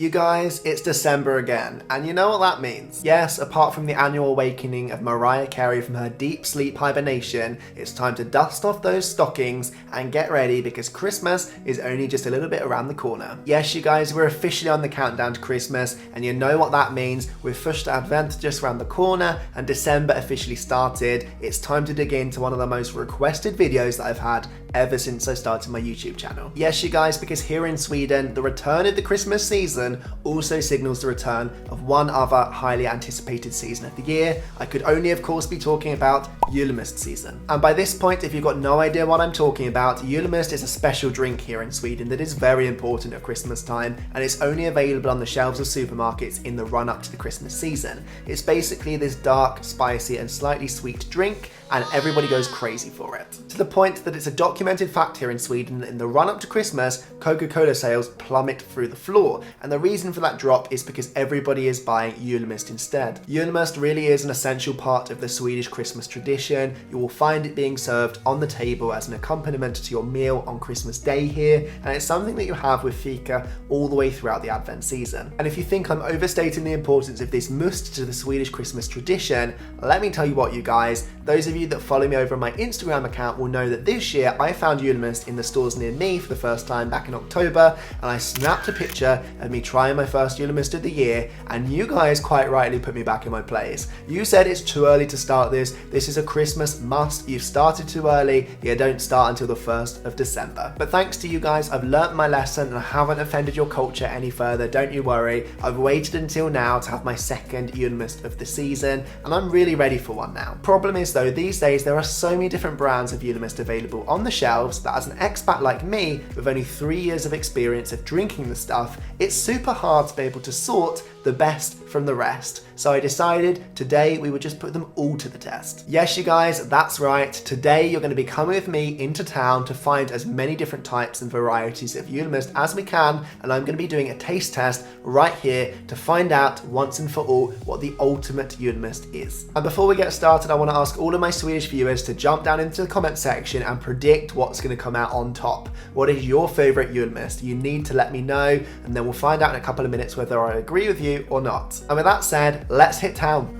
You guys, it's December again, and you know what that means. Yes, apart from the annual awakening of Mariah Carey from her deep sleep hibernation, it's time to dust off those stockings and get ready because Christmas is only just a little bit around the corner. Yes, you guys, we're officially on the countdown to Christmas, and you know what that means. We've pushed Advent just around the corner, and December officially started. It's time to dig into one of the most requested videos that I've had ever since I started my YouTube channel. Yes, you guys, because here in Sweden, the return of the Christmas season also signals the return of one other highly anticipated season of the year. I could only, of course, be talking about Julmust season. And by this point, if you've got no idea what I'm talking about, Julmust is a special drink here in Sweden that is very important at Christmas time, and it's only available on the shelves of supermarkets in the run-up to the Christmas season. It's basically this dark, spicy, and slightly sweet drink, and everybody goes crazy for it. To the point that it's a documented fact here in Sweden that in the run-up to Christmas, Coca-Cola sales plummet through the floor, and the reason for that drop is because everybody is buying Julmust instead. Julmust really is an essential part of the Swedish Christmas tradition. You will find it being served on the table as an accompaniment to your meal on Christmas Day here, and it's something that you have with fika all the way throughout the Advent season. And if you think I'm overstating the importance of this must to the Swedish Christmas tradition, let me tell you what, you guys, those of you that follow me over on my Instagram account will know that this year I found Julmust in the stores near me for the first time back in October, and I snapped a picture of me trying my first Julmust of the year, and you guys quite rightly put me back in my place. You said it's too early to start this is a Christmas must, you've started too early, you don't start until the 1st of December. But thanks to you guys, I've learnt my lesson and I haven't offended your culture any further, don't you worry. I've waited until now to have my second Julmust of the season, and I'm really ready for one now. Problem is though, these days there are so many different brands of Julmust available on the shelves that as an expat like me, with only 3 years of experience of drinking the stuff, it's super hard to be able to sort the best from the rest. So I decided today we would just put them all to the test. Yes, you guys, that's right. Today you're going to be coming with me into town to find as many different types and varieties of Julmust as we can, and I'm going to be doing a taste test right here to find out once and for all what the ultimate Julmust is. And before we get started, I want to ask all of my Swedish viewers to jump down into the comment section and predict what's going to come out on top. What is your favourite Julmust? You need to let me know, and then we'll find out in a couple of minutes whether I agree with you or not. And with that said, let's hit town.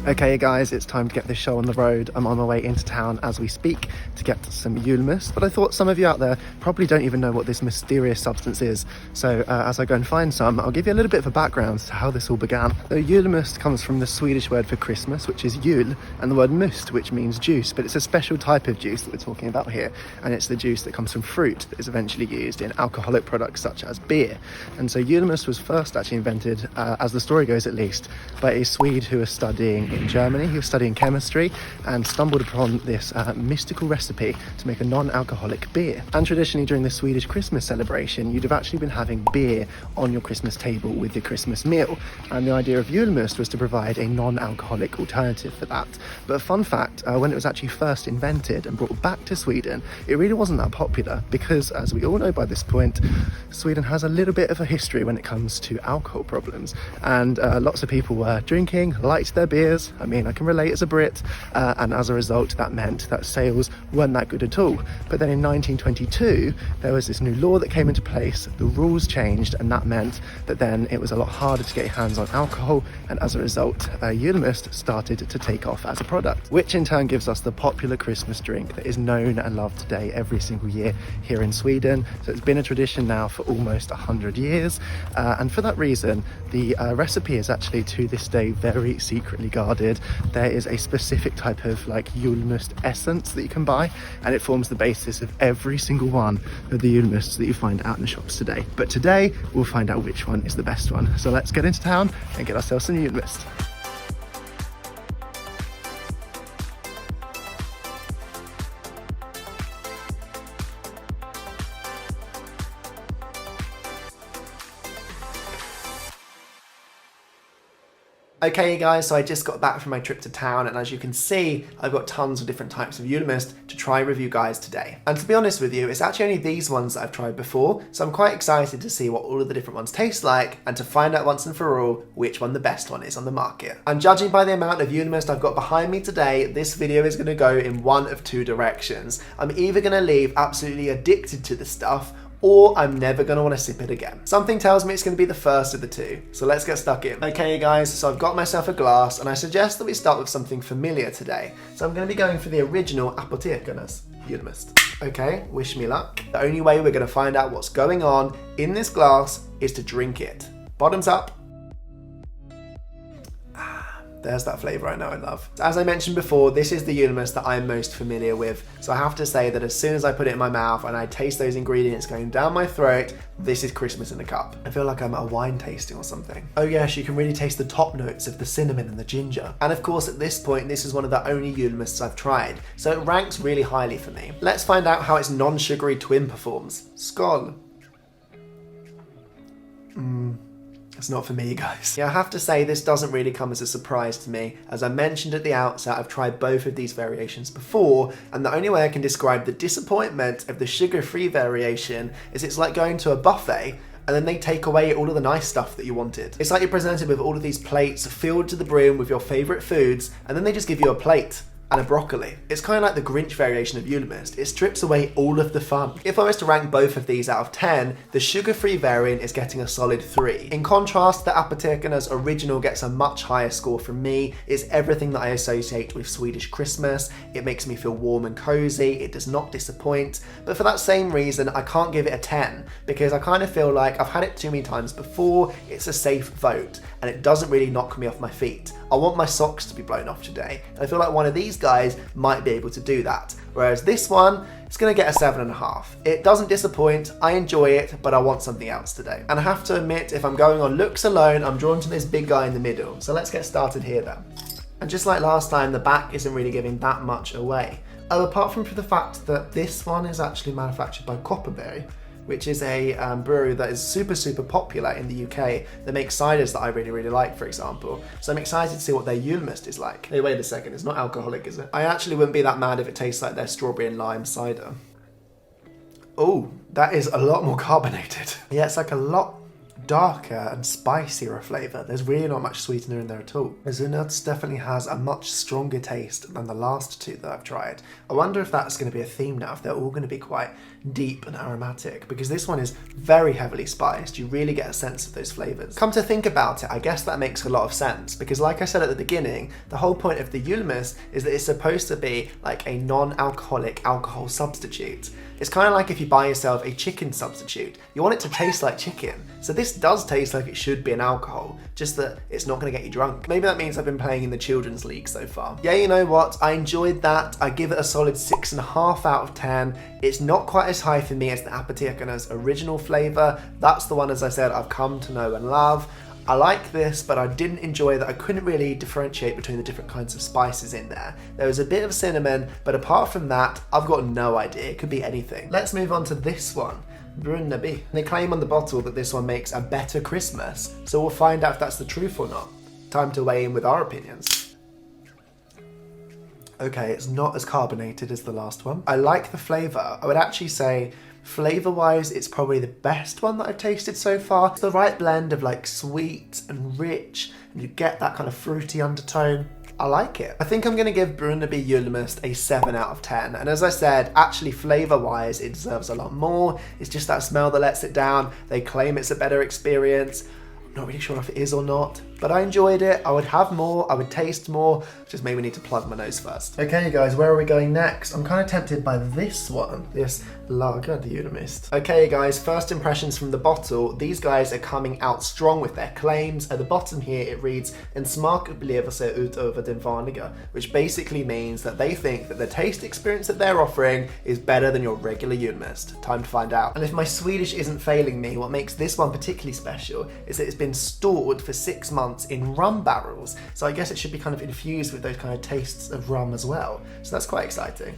Okay guys, it's time to get this show on the road. I'm on my way into town as we speak to get some Julmust, but I thought some of you out there probably don't even know what this mysterious substance is. So as I go and find some, I'll give you a little bit of a background to how this all began. So Julmust comes from the Swedish word for Christmas, which is jul, and the word must, which means juice, but it's a special type of juice that we're talking about here, and it's the juice that comes from fruit that is eventually used in alcoholic products such as beer. And so Julmust was first actually invented, as the story goes at least, by a Swede who was studying in Germany. He was studying chemistry and stumbled upon this mystical recipe to make a non-alcoholic beer. And traditionally during the Swedish Christmas celebration, you'd have actually been having beer on your Christmas table with your Christmas meal. And the idea of Julmust was to provide a non-alcoholic alternative for that. But a fun fact, when it was actually first invented and brought back to Sweden, it really wasn't that popular because, as we all know by this point, Sweden has a little bit of a history when it comes to alcohol problems. And lots of people were drinking, liked their beers. I mean, I can relate as a Brit, and as a result that meant that sales weren't that good at all. But then in 1922 there was this new law that came into place, the rules changed, and that meant that then it was a lot harder to get your hands on alcohol, and as a result Julmust started to take off as a product, which in turn gives us the popular Christmas drink that is known and loved today every single year here in Sweden. So it's been a tradition now for almost 100 years, and for that reason the recipe is actually to this day very secretly guarded. There is a specific type of Julmust essence that you can buy, and it forms the basis of every single one of the Julmusts that you find out in the shops today. But today we'll find out which one is the best one. So let's get into town and get ourselves some Julmust. Okay guys, so I just got back from my trip to town, and as you can see, I've got tons of different types of Julmust to try and review guys today. And to be honest with you, it's actually only these ones that I've tried before, so I'm quite excited to see what all of the different ones taste like and to find out once and for all which one the best one is on the market. And judging by the amount of Julmust I've got behind me today, this video is going to go in one of two directions. I'm either going to leave absolutely addicted to the stuff, or I'm never going to want to sip it again. Something tells me it's going to be the first of the two, so let's get stuck in. Okay guys, so I've got myself a glass, and I suggest that we start with something familiar today. So I'm going to be going for the original apothekernes Julmust. Okay, wish me luck. The only way we're going to find out what's going on in this glass is to drink it. Bottoms up. There's that flavour I know I love. As I mentioned before, this is the Julmust that I'm most familiar with, so I have to say that as soon as I put it in my mouth and I taste those ingredients going down my throat, this is Christmas in a cup. I feel like I'm at a wine tasting or something. Oh yes, you can really taste the top notes of the cinnamon and the ginger. And of course, at this point, this is one of the only Julmusts I've tried, so it ranks really highly for me. Let's find out how its non-sugary twin performs. Skål. It's not for me, guys. Yeah, I have to say this doesn't really come as a surprise to me. As I mentioned at the outset, I've tried both of these variations before, and the only way I can describe the disappointment of the sugar-free variation is it's like going to a buffet and then they take away all of the nice stuff that you wanted. It's like you're presented with all of these plates filled to the brim with your favourite foods, and then they just give you a plate and a broccoli. It's kind of like the Grinch variation of Julmust. It strips away all of the fun. If I was to rank both of these out of 10, the sugar-free variant is getting a solid 3. In contrast, the apothekernes original gets a much higher score from me. It's everything that I associate with Swedish Christmas. It makes me feel warm and cozy. It does not disappoint. But for that same reason, I can't give it a 10 because I kind of feel like I've had it too many times before. It's a safe vote and it doesn't really knock me off my feet. I want my socks to be blown off today. And I feel like one of these guys might be able to do that. Whereas this one, it's gonna get a 7.5. It doesn't disappoint, I enjoy it, but I want something else today. And I have to admit, if I'm going on looks alone, I'm drawn to this big guy in the middle. So let's get started here then. And just like last time, the back isn't really giving that much away. Apart from the fact that this one is actually manufactured by Kopparberg, which is a brewery that is super popular in the UK that makes ciders that I really like, for example. So I'm excited to see what their Julmust is like. Hey, wait a second, it's not alcoholic, is it? I actually wouldn't be that mad if it tastes like their strawberry and lime cider. Oh, that is a lot more carbonated. Yeah, it's like a lot darker and spicier flavour. There's really not much sweetener in there at all. The Julmust definitely has a much stronger taste than the last two that I've tried. I wonder if that's going to be a theme now, if they're all going to be quite deep and aromatic, because this one is very heavily spiced. You really get a sense of those flavours. Come to think about it, I guess that makes a lot of sense, because like I said at the beginning, the whole point of the Julmust is that it's supposed to be like a non-alcoholic alcohol substitute. It's kind of like if you buy yourself a chicken substitute. You want it to taste like chicken. So this does taste like it should be an alcohol, just that it's not going to get you drunk. Maybe that means I've been playing in the children's league so far. Yeah, you know what? I enjoyed that. I give it a solid 6.5 out of 10. It's not quite as high for me as the apothekernes original flavour. That's the one, as I said, I've come to know and love. I like this, but I didn't enjoy that I couldn't really differentiate between the different kinds of spices in there. There was a bit of cinnamon, but apart from that, I've got no idea. It could be anything. Let's move on to this one. Brunnaby. They claim on the bottle that this one makes a better Christmas, so we'll find out if that's the truth or not. Time to weigh in with our opinions. Okay, it's not as carbonated as the last one. I like the flavour. I would actually say flavour-wise, it's probably the best one that I've tasted so far. It's the right blend of like sweet and rich, and you get that kind of fruity undertone. I like it. I think I'm going to give Brunnaby Julmust a 7 out of 10. And as I said, actually flavour-wise, it deserves a lot more. It's just that smell that lets it down. They claim it's a better experience. I'm not really sure if it is or not, but I enjoyed it. I would have more, I would taste more. Just maybe need to plug my nose first. Okay guys, where are we going next? I'm kind of tempted by this one, this Lager Julmust. Okay guys, first impressions from the bottle. These guys are coming out strong with their claims. At the bottom here it reads, "En smak upplever sig utöver den vanliga," which basically means that they think that the taste experience that they're offering is better than your regular Julmust. Time to find out. And if my Swedish isn't failing me, what makes this one particularly special is that it's been stored for 6 months in rum barrels. So I guess it should be kind of infused with those kind of tastes of rum as well. So that's quite exciting.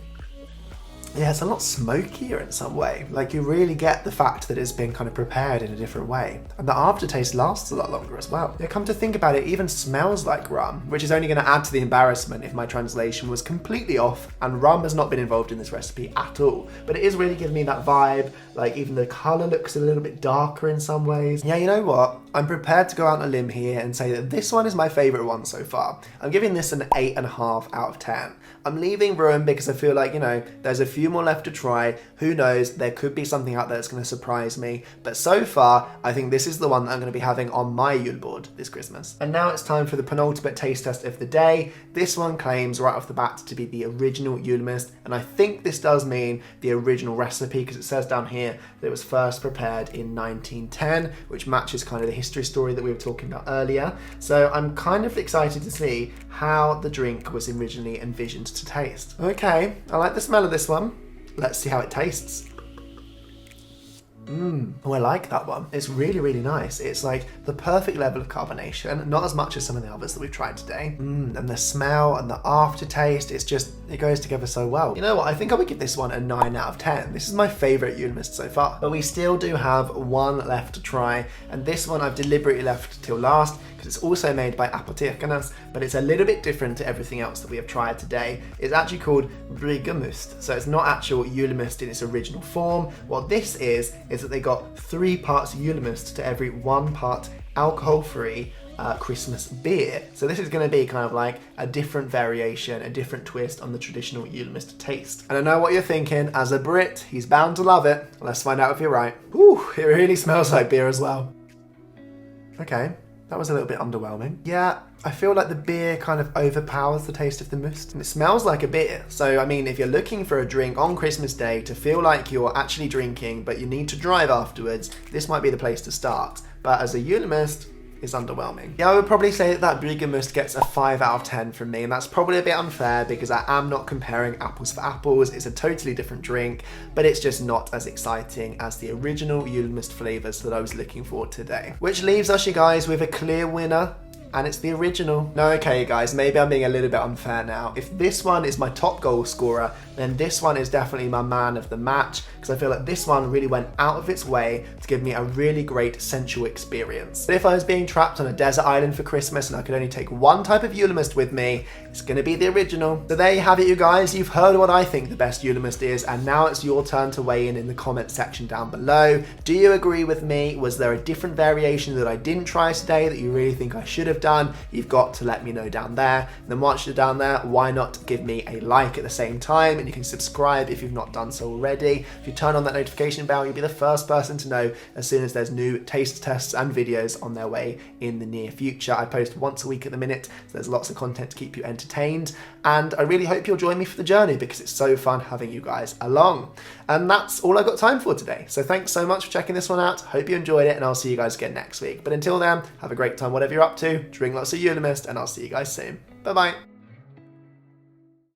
Yeah, it's a lot smokier in some way. Like, you really get the fact that it's been kind of prepared in a different way. And the aftertaste lasts a lot longer as well. Yeah, come to think about it, it even smells like rum, which is only going to add to the embarrassment if my translation was completely off, and rum has not been involved in this recipe at all. But it is really giving me that vibe, like even the colour looks a little bit darker in some ways. Yeah, you know what? I'm prepared to go out on a limb here and say that this one is my favourite one so far. I'm giving this an 8.5 out of 10. I'm leaving room because I feel like, you know, there's a few more left to try. Who knows, there could be something out there that's going to surprise me. But so far, I think this is the one that I'm going to be having on my julbord this Christmas. And now it's time for the penultimate taste test of the day. This one claims right off the bat to be the original Julmust, and I think this does mean the original recipe because it says down here that it was first prepared in 1910, which matches kind of the history story that we were talking about earlier. So I'm kind of excited to see how the drink was originally envisioned to taste. Okay, I like the smell of this one. Let's see how it tastes. Oh, I like that one. It's really, really nice. It's like the perfect level of carbonation, not as much as some of the others that we've tried today. And the smell and the aftertaste, it goes together so well. You know what? I think I would give this one a 9 out of 10. This is my favourite Julmust so far. But we still do have one left to try, and this one I've deliberately left till last because it's also made by Apothekernes, but it's a little bit different to everything else that we have tried today. It's actually called Julmust, so it's not actual Julmust in its original form. What this is that they got 3 parts Julmust to every 1 part alcohol-free Christmas beer. So this is going to be kind of like a different variation, a different twist on the traditional Julmust taste. And I know what you're thinking, as a Brit, he's bound to love it. Let's find out if you're right. Ooh, it really smells like beer as well. Okay. That was a little bit underwhelming. Yeah, I feel like the beer kind of overpowers the taste of the must. And it smells like a beer. So, I mean, if you're looking for a drink on Christmas Day to feel like you're actually drinking, but you need to drive afterwards, this might be the place to start. But as a Julmust, is underwhelming. Yeah, I would probably say that Julmust gets a 5 out of 10 from me, and that's probably a bit unfair because I am not comparing apples for apples. It's a totally different drink, but it's just not as exciting as the original Julmust flavours that I was looking for today. Which leaves us, you guys, with a clear winner. And it's the original. No, okay guys, maybe I'm being a little bit unfair now. If this one is my top goal scorer, then this one is definitely my man of the match, because I feel like this one really went out of its way to give me a really great sensual experience. But if I was being trapped on a desert island for Christmas and I could only take one type of Julmust with me, it's gonna be the original. So there you have it, you guys. You've heard what I think the best Julmust is, and now it's your turn to weigh in the comment section down below. Do you agree with me? Was there a different variation that I didn't try today that you really think I should have done? You've got to let me know down there. And then once you're down there, why not give me a like at the same time, and you can subscribe if you've not done so already. If you turn on that notification bell, you'll be the first person to know as soon as there's new taste tests and videos on their way in the near future. I post once a week at the minute, so there's lots of content to keep you entertained, and I really hope you'll join me for the journey because it's so fun having you guys along. And that's all I've got time for today. So thanks so much for checking this one out. Hope you enjoyed it, and I'll see you guys again next week. But until then, have a great time whatever you're up to, drink lots of Julmust, and I'll see you guys soon. Bye bye.